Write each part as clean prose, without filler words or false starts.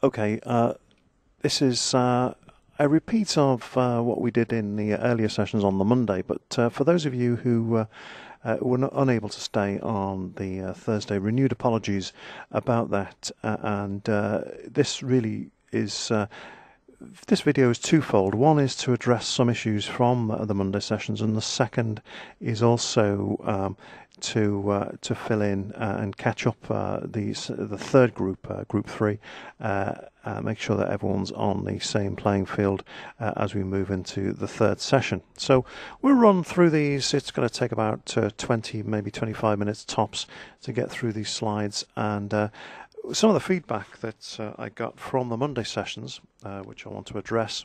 Okay, this is a repeat of what we did in the earlier sessions on the Monday, but for those of you who were not unable to stay on the Thursday, renewed apologies about that, and this really is... This video is twofold. One is to address some issues from the Monday sessions, and the second is also to fill in and catch up the third group, Group 3, make sure that everyone's on the same playing field as we move into the third session. So we'll run through these. It's going to take about 20, maybe 25 minutes tops to get through these slides, and some of the feedback that I got from the Monday sessions, which I want to address,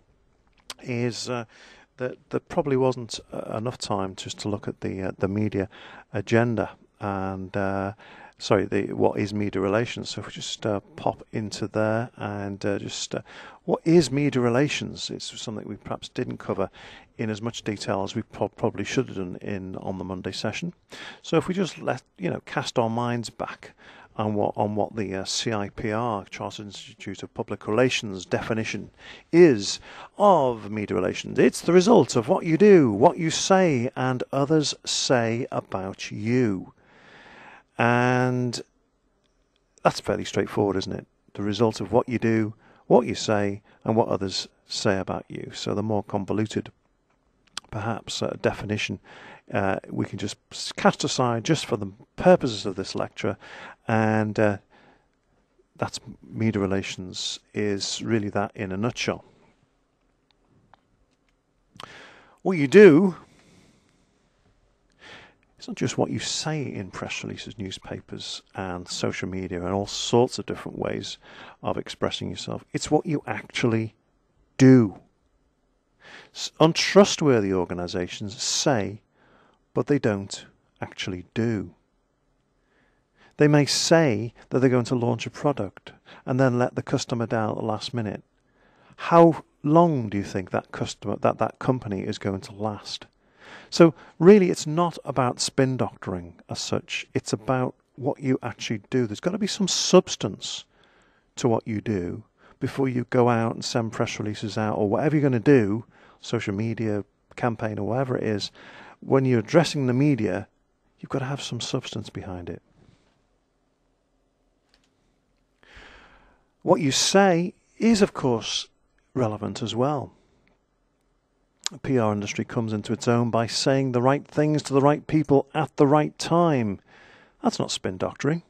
is that there probably wasn't enough time just to look at the media agenda and what is media relations. So if we just pop into there and what is media relations? It's something we perhaps didn't cover in as much detail as we probably should have done on the Monday session. So if we just cast our minds back on what the CIPR, Chartered Institute of Public Relations, definition is of media relations. It's the result of what you do, what you say, and others say about you. And that's fairly straightforward, isn't it? The result of what you do, what you say, and what others say about you. So the more convoluted, perhaps, definition we can just cast aside just for the purposes of this lecture, and that's media relations is really that in a nutshell. What you do, it's not just what you say in press releases, newspapers, and social media, and all sorts of different ways of expressing yourself. It's what you actually do. Untrustworthy organizations say, but they don't actually do. They may say that they're going to launch a product and then let the customer down at the last minute. How long do you think that company is going to last? So really it's not about spin doctoring as such. It's about what you actually do. There's got to be some substance to what you do before you go out and send press releases out or whatever you're going to do, social media campaign or whatever it is. When you're addressing the media, you've got to have some substance behind it. What you say is, of course, relevant as well. The PR industry comes into its own by saying the right things to the right people at the right time. That's not spin doctoring.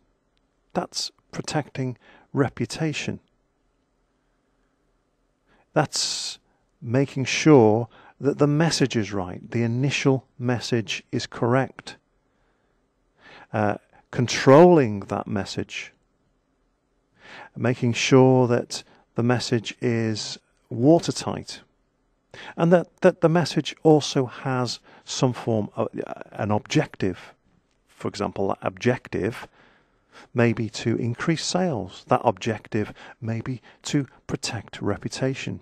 That's protecting reputation. That's making sure that the message is right, the initial message is correct. Controlling that message, making sure that the message is watertight, and that the message also has some form of an objective. For example, that objective may be to increase sales. That objective may be to protect reputation.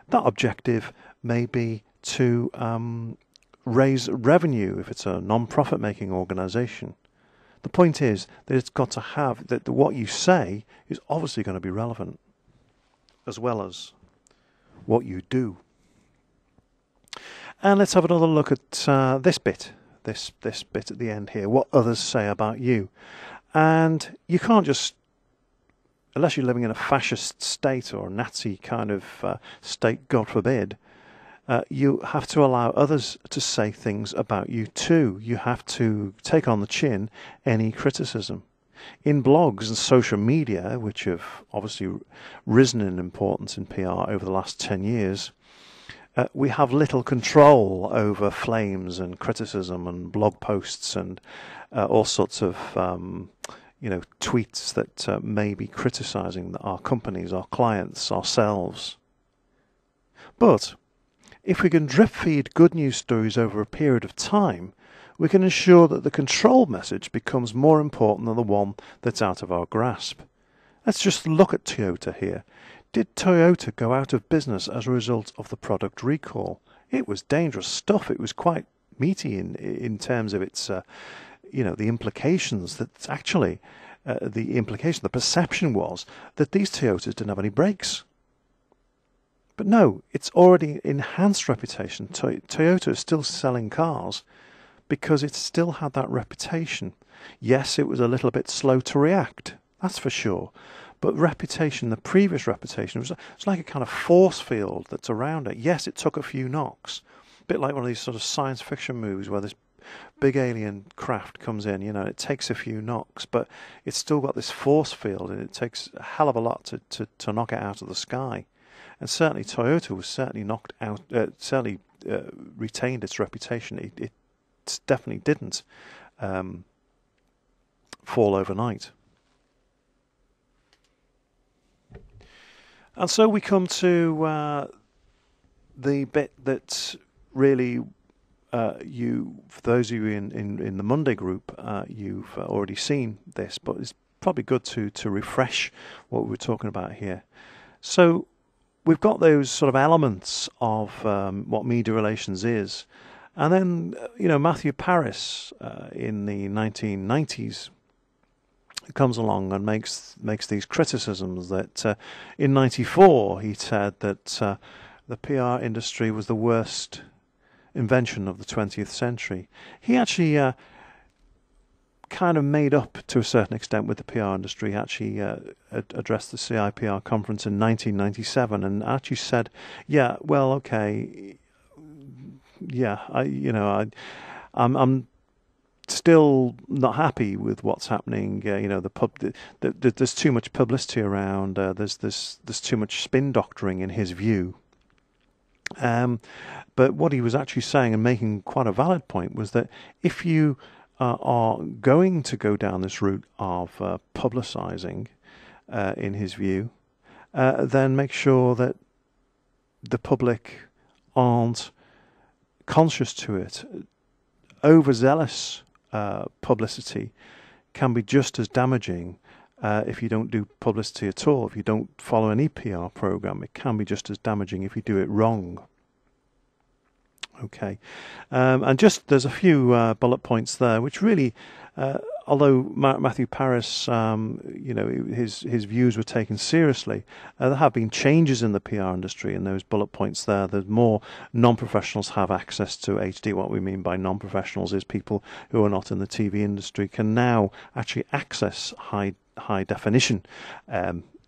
That objective may be to raise revenue if it's a non-profit making organization. The point is that it's got to have, that what you say is obviously going to be relevant as well as what you do. And let's have another look at this bit at the end here, what others say about you. And you can't just, unless you're living in a fascist state or a Nazi kind of state, God forbid, you have to allow others to say things about you too. You have to take on the chin any criticism. In blogs and social media, which have obviously risen in importance in PR over the last 10 years, we have little control over flames and criticism and blog posts and all sorts of tweets that may be criticizing our companies, our clients, ourselves. But if we can drip feed good news stories over a period of time, we can ensure that the control message becomes more important than the one that's out of our grasp. Let's just look at Toyota here. Did Toyota go out of business as a result of the product recall? It was dangerous stuff. It was quite meaty in terms of its, the implications that actually the implication, the perception was that these Toyotas didn't have any brakes. But no, it's already enhanced reputation. Toyota is still selling cars because it still had that reputation. Yes, it was a little bit slow to react, that's for sure. But reputation, the previous reputation, it's like a kind of force field that's around it. Yes, it took a few knocks. A bit like one of these sort of science fiction movies where this big alien craft comes in, it takes a few knocks, but it's still got this force field, and it takes a hell of a lot to knock it out of the sky. And certainly Toyota was certainly knocked out, retained its reputation. It definitely didn't fall overnight. And so we come to the bit that really for those of you in the Monday group, you've already seen this, but it's probably good to refresh what we're talking about here. So we've got those sort of elements of what media relations is, and then Matthew Paris in the 1990s comes along and makes these criticisms that in '94 he said that the PR industry was the worst invention of the 20th century. He actually kind of made up to a certain extent with the PR industry. He actually addressed the CIPR conference in 1997 and actually said, "Yeah, well, okay, yeah, I'm still not happy with what's happening. There's too much publicity around. There's too much spin doctoring in his view." But what he was actually saying, and making quite a valid point, was that if you are going to go down this route of publicising, in his view, then make sure that the public aren't conscious to it. Overzealous publicity can be just as damaging if you don't do publicity at all. If you don't follow any PR program, it can be just as damaging if you do it wrong. Okay, and just there's a few bullet points there, which really, although Matthew Paris, his views were taken seriously, there have been changes in the PR industry in those bullet points there. There's more non-professionals have access to HD. What we mean by non-professionals is people who are not in the TV industry can now actually access high definition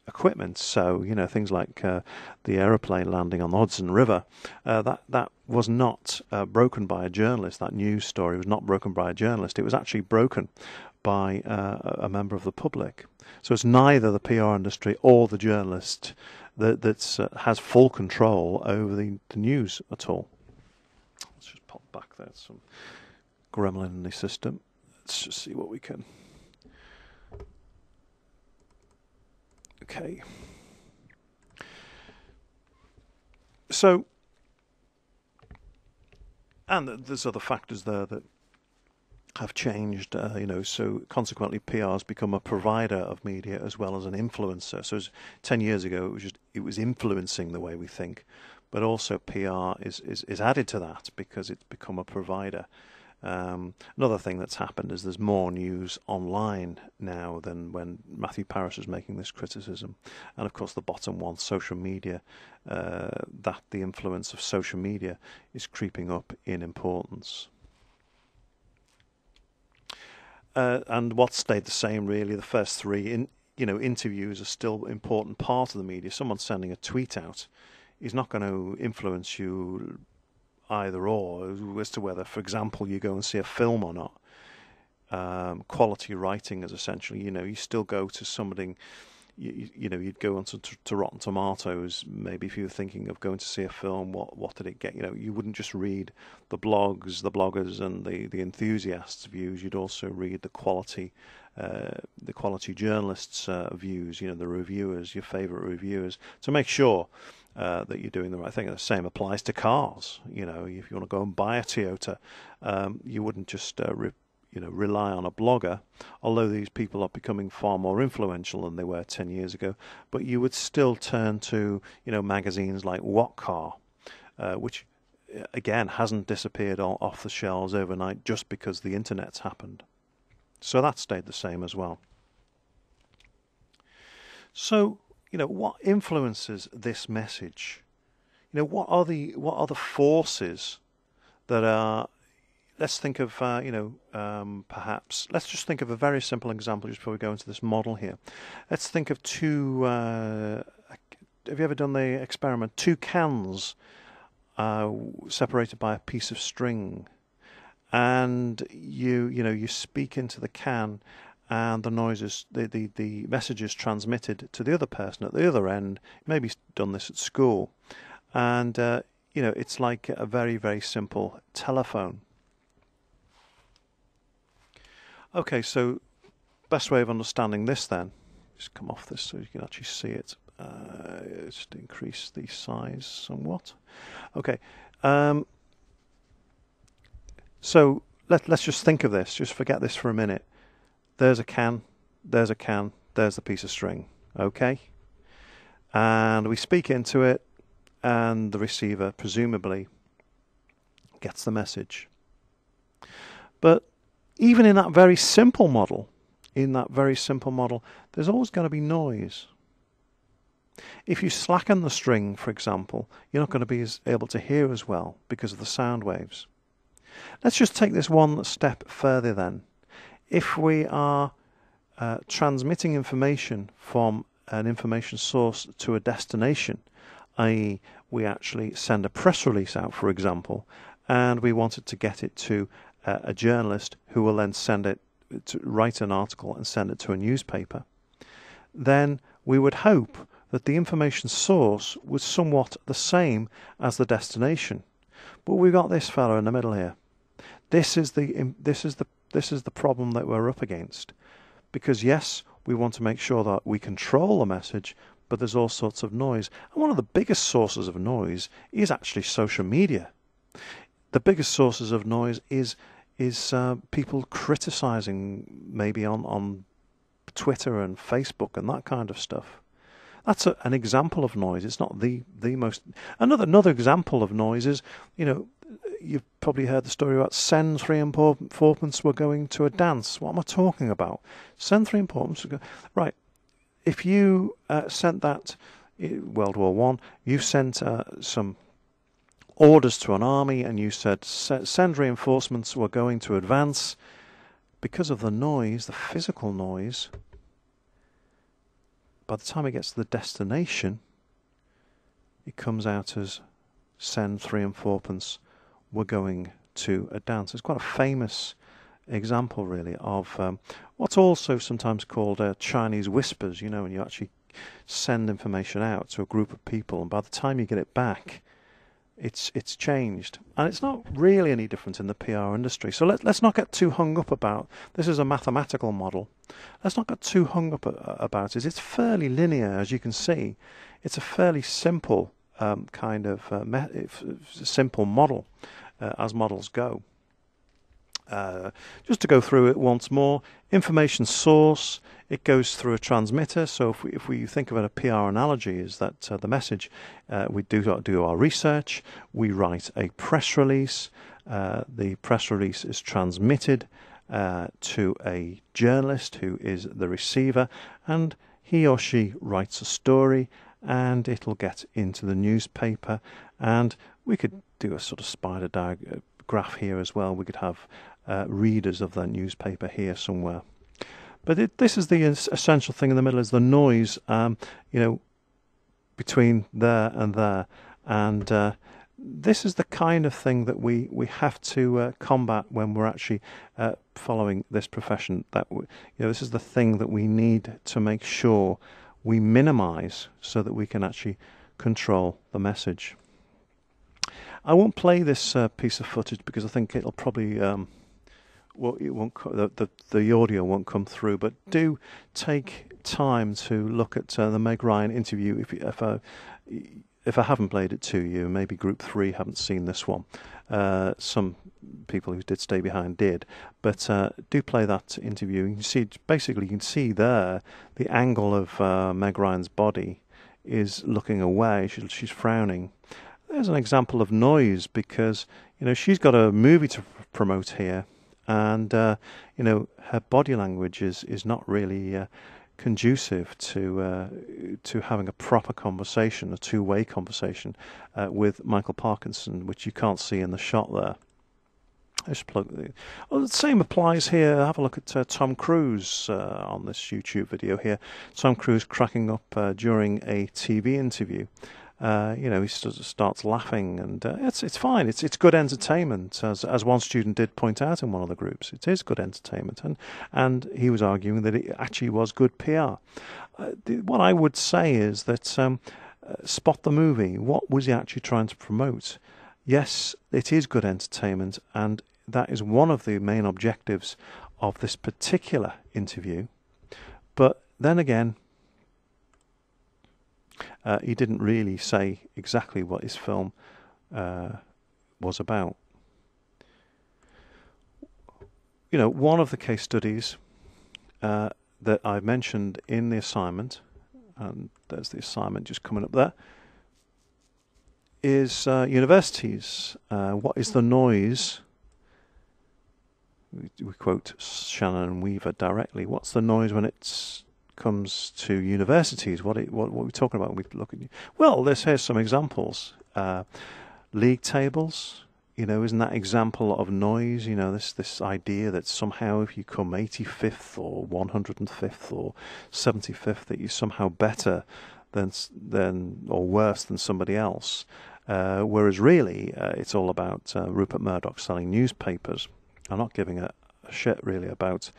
equipment. So things like the aeroplane landing on the Hudson River, that was not broken by a journalist. That news story was not broken by a journalist. It was actually broken by a member of the public. So it's neither the PR industry or the journalist that has full control over the news at all. Let's just pop back there. Some gremlin in the system. Let's just see what we can. Okay. So, and there's other factors there that have changed, so consequently PR has become a provider of media as well as an influencer. So 10 years ago it was influencing the way we think, but also PR is added to that because it's become a provider. Another thing that's happened is there's more news online now than when Matthew Paris was making this criticism. And of course the bottom one, social media, that the influence of social media is creeping up in importance. And what stayed the same really, the first three, interviews are still an important part of the media. Someone sending a tweet out is not going to influence you either or as to whether, for example, you go and see a film or not. Quality writing is essentially, you still go to somebody, you'd go onto to Rotten Tomatoes, maybe if you were thinking of going to see a film, what did it get? You wouldn't just read the blogs, the bloggers and the enthusiasts' views, you'd also read the quality journalists' views, the reviewers, your favourite reviewers, to make sure that you're doing the right thing. The same applies to cars. If you want to go and buy a Toyota, you wouldn't just rely on a blogger, although these people are becoming far more influential than they were 10 years ago. But you would still turn to magazines like What Car, which again hasn't disappeared off the shelves overnight just because the internet's happened. So that stayed the same as well. So, what influences this message? What are the forces that are? Let's think of, perhaps let's just think of a very simple example just before we go into this model here. Let's think of two. Have you ever done the experiment? Two cans separated by a piece of string, and you speak into the can, and the noises, the message is transmitted to the other person at the other end. Maybe done this at school, and it's like a very, very simple telephone. Okay, so best way of understanding this then, just come off this so you can actually see it. Just increase the size somewhat. Okay, so let's just think of this. Just forget this for a minute. There's a can, there's the piece of string. Okay, and we speak into it, and the receiver presumably gets the message. But even in that very simple model, there's always going to be noise. If you slacken the string, for example, you're not going to be able to hear as well because of the sound waves. Let's just take this one step further then. If we are transmitting information from an information source to a destination, i.e. we actually send a press release out, for example, and we wanted to get it to a journalist who will then send it to write an article and send it to a newspaper, then we would hope that the information source was somewhat the same as the destination. But we've got this fella in the middle here. This is the problem that we're up against, because yes, we want to make sure that we control the message, but there's all sorts of noise, and one of the biggest sources of noise is actually social media. The biggest sources of noise is people criticizing, maybe on Twitter and Facebook and that kind of stuff. That's an example of noise. It's not the most. Another example of noise is, you've probably heard the story about send 3 and 4pence were going to a dance. What am I talking about? Send 3 and 4pence. Right. If you sent that, World War One, you sent some orders to an army, and you said send reinforcements, we're going to advance. Because of the noise, the physical noise, by the time it gets to the destination, it comes out as send 3 and 4pence, we're going to a dance. It's quite a famous example, really, of what's also sometimes called Chinese whispers, when you actually send information out to a group of people, and by the time you get it back, it's changed. And it's not really any different in the PR industry. So let's not get too hung up about, this is a mathematical model. Let's not get too hung up about it. It's fairly linear, as you can see. It's a fairly simple simple model, as models go. Just to go through it once more, information source, it goes through a transmitter. So if we think of it, a PR analogy is that the message, we do our research, we write a press release, the press release is transmitted to a journalist who is the receiver, and he or she writes a story, and it'll get into the newspaper. And we could do a sort of spider graph here as well. We could have readers of that newspaper here somewhere. But this is the essential thing in the middle, is the noise, between there and there. And this is the kind of thing that we have to combat when we're actually following this profession. That this is the thing that we need to make sure we minimize so that we can actually control the message. I won't play this piece of footage because I think it'll probably it won't. The audio won't come through. But do take time to look at the Meg Ryan interview. If I haven't played it to you, maybe Group 3 haven't seen this one. Some people who did stay behind did, but do play that interview. You can see there the angle of Meg Ryan's body is looking away. She's frowning. There's an example of noise because she's got a movie to promote here, and her body language is not really conducive to having a proper conversation, a two-way conversation with Michael Parkinson, which you can't see in the shot there. The same applies here. Have a look at Tom Cruise on this YouTube video here. Tom Cruise cracking up during a TV interview. He starts laughing, and it's fine. It's good entertainment, as one student did point out in one of the groups. It is good entertainment, and he was arguing that it actually was good PR. What I would say is that Spot the movie. What was he actually trying to promote? Yes, it is good entertainment, and that is one of the main objectives of this particular interview. But then again, he didn't really say exactly what his film was about. One of the case studies that I mentioned in the assignment, and there's the assignment just coming up there, is universities. What is the noise? We quote Shannon and Weaver directly. What's the noise when it comes to universities? What are we talking about when we look at? Well, here's some examples. League tables. Isn't that example of noise? This idea that somehow if you come 85th or 105th or 75th, that you're somehow better than or worse than somebody else. Whereas really, it's all about Rupert Murdoch selling newspapers. I'm not giving a shit really about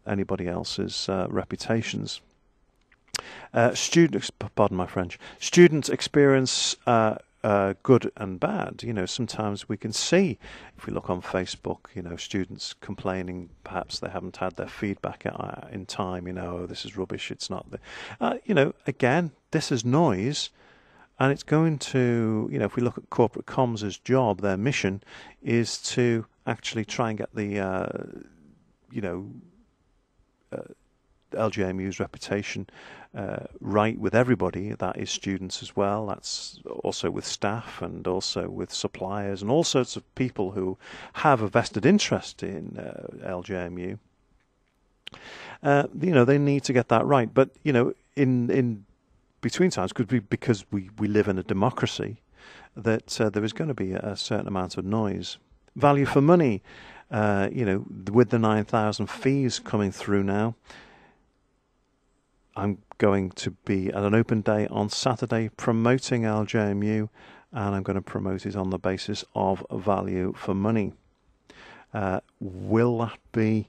anybody else's reputations. Students, pardon my French. Students experience good and bad. Sometimes we can see, if we look on Facebook, students complaining perhaps they haven't had their feedback in time. This is rubbish. It's not. Again, this is noise. And it's going to, if we look at corporate comms' job, their mission is to actually try and get the, LJMU's reputation right with everybody. That is students as well. That's also with staff and also with suppliers and all sorts of people who have a vested interest in LJMU. They need to get that right. But, in between times, could be because we live in a democracy, that there is going to be a certain amount of noise. Value for money, with the 9,000 fees coming through now, I'm going to be at an open day on Saturday promoting LJMU, and I'm going to promote it on the basis of value for money. Will that be,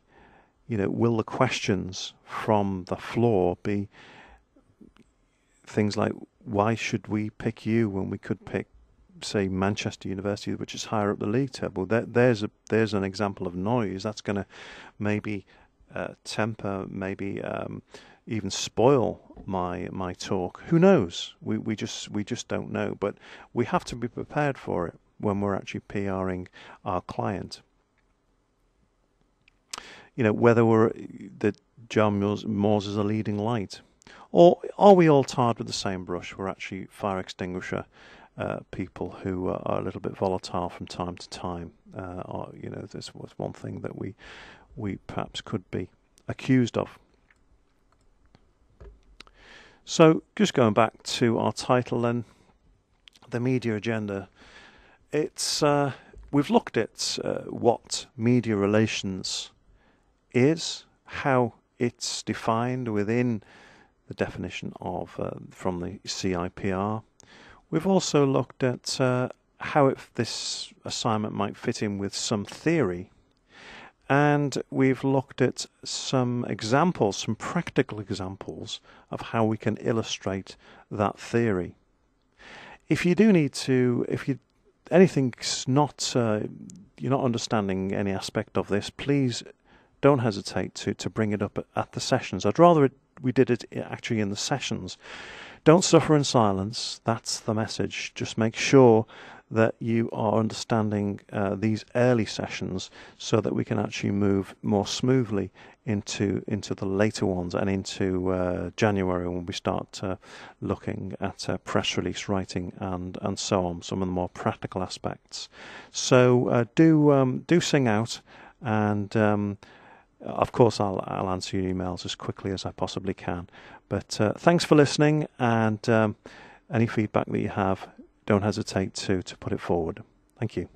will the questions from the floor be things like, why should we pick you when we could pick, say, Manchester University, which is higher up the league table? There's an example of noise that's going to maybe temper, maybe even spoil my talk. Who knows? We just don't know. But we have to be prepared for it when we're actually PRing our client. Whether that John Moores is a leading light. Or are we all tarred with the same brush? We're actually fire extinguisher people who are a little bit volatile from time to time. This was one thing that we perhaps could be accused of. So, just going back to our title then, the media agenda. It's we've looked at what media relations is, how it's defined within the definition of from the CIPR. We've also looked at how this assignment might fit in with some theory, and we've looked at some examples, some practical examples of how we can illustrate that theory. If you do need to, anything's not, you're not understanding any aspect of this, please don't hesitate to bring it up at the sessions. I'd rather we did it actually in the sessions. Don't suffer in silence. That's the message. Just make sure that you are understanding these early sessions so that we can actually move more smoothly into the later ones and into January when we start looking at press release writing and so on, some of the more practical aspects. So do sing out and Of course, I'll answer your emails as quickly as I possibly can. But thanks for listening, and any feedback that you have, don't hesitate to put it forward. Thank you.